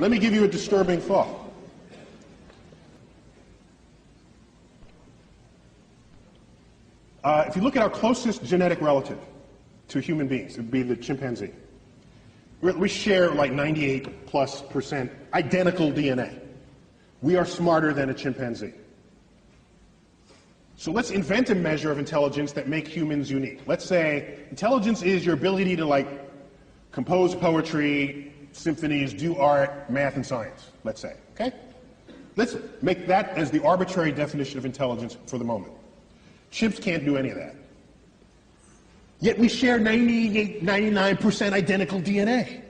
Let me give you a disturbing thought. If you look at our closest genetic relative to human beings, it would be the chimpanzee. We share like 98+% identical DNA. We are smarter than a chimpanzee. So let's invent a measure of intelligence that makes humans unique. Let's say intelligence is your ability to like compose poetry, symphonies, do art, math, and science, let's say, okay? Let's make that as the arbitrary definition of intelligence for the moment. Chimps can't do any of that. Yet we share 98, 99% identical DNA,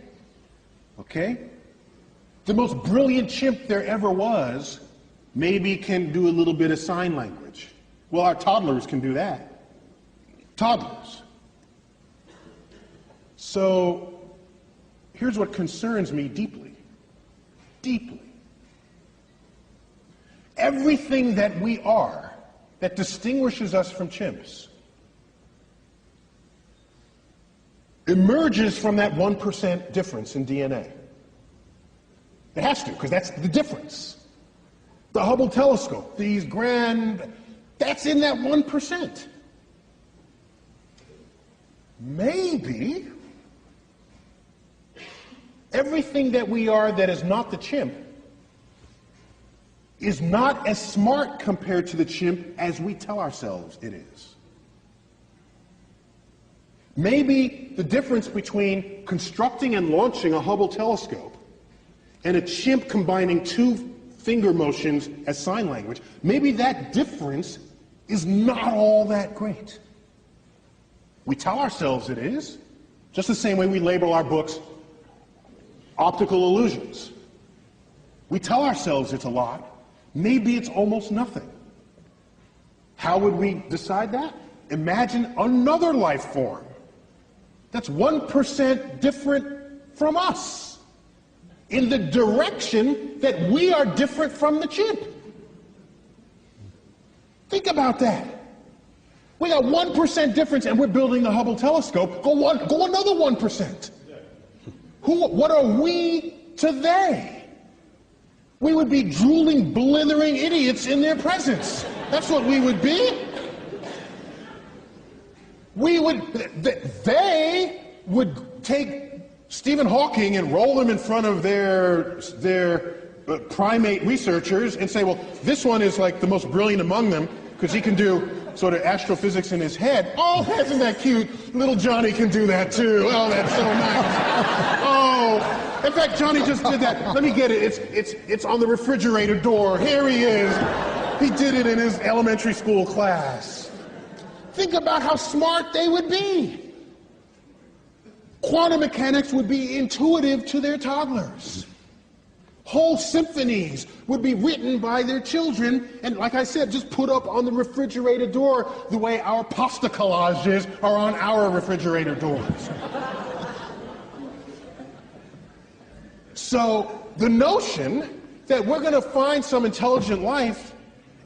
okay? The most brilliant chimp there ever was maybe can do a little bit of sign language. Well, our toddlers can do that. Toddlers. So here's what concerns me deeply. Deeply. Everything that we are that distinguishes us from chimps emerges from that 1% difference in DNA. It has to, because that's the difference. The Hubble telescope, these grand, that's in that 1%. Maybe everything that we are that is not the chimp is not as smart compared to the chimp as we tell ourselves it is. Maybe the difference between constructing and launching a Hubble telescope and a chimp combining two finger motions as sign language, maybe that difference is not all that great. We tell ourselves it is, just the same way we label our books optical illusions. We tell ourselves it's a lot. Maybe it's almost nothing. How would we decide that? Imagine another life form that's 1% different from us in the direction that we are different from the chimp. Think about that. We got 1% difference and we're building the Hubble telescope. Go another 1%. What are we to they? We would be drooling, blithering idiots in their presence. That's what we would be. They would take Stephen Hawking and roll him in front of their primate researchers and say, well, this one is like the most brilliant among them because he can do sort of astrophysics in his head. Oh, isn't that cute? Little Johnny can do that too. Oh, that's so nice. Oh. In fact, Johnny just did that. Let me get it. It's on the refrigerator door. Here he is. He did it in his elementary school class. Think about how smart they would be. Quantum mechanics would be intuitive to their toddlers. Whole symphonies would be written by their children and, like I said, just put up on the refrigerator door the way our pasta collages are on our refrigerator doors. So the notion that we're going to find some intelligent life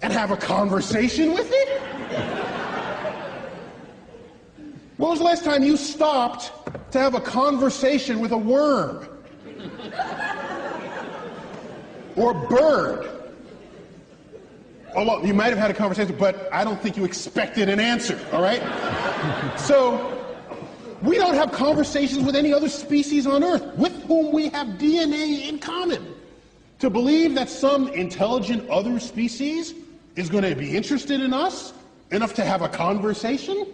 and have a conversation with it? When was the last time you stopped to have a conversation with a worm? Or a bird? Oh, well, you might have had a conversation, but I don't think you expected an answer, all right? So we don't have conversations with any other species on Earth with whom we have DNA in common. To believe that some intelligent other species is going to be interested in us enough to have a conversation?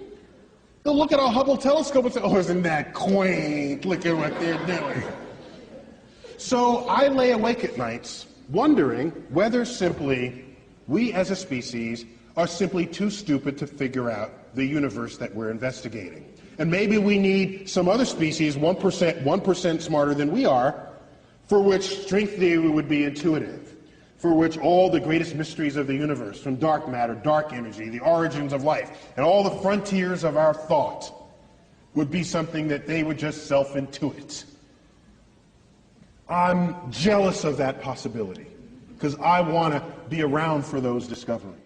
They'll look at our Hubble telescope and say, oh, isn't that quaint? Look at what they're doing. So I lay awake at nights wondering whether simply we as a species are simply too stupid to figure out the universe that we're investigating. And maybe we need some other species, 1% smarter than we are, for which string theory would be intuitive, for which all the greatest mysteries of the universe, from dark matter, dark energy, the origins of life, and all the frontiers of our thought would be something that they would just self-intuit. I'm jealous of that possibility, because I want to be around for those discoveries.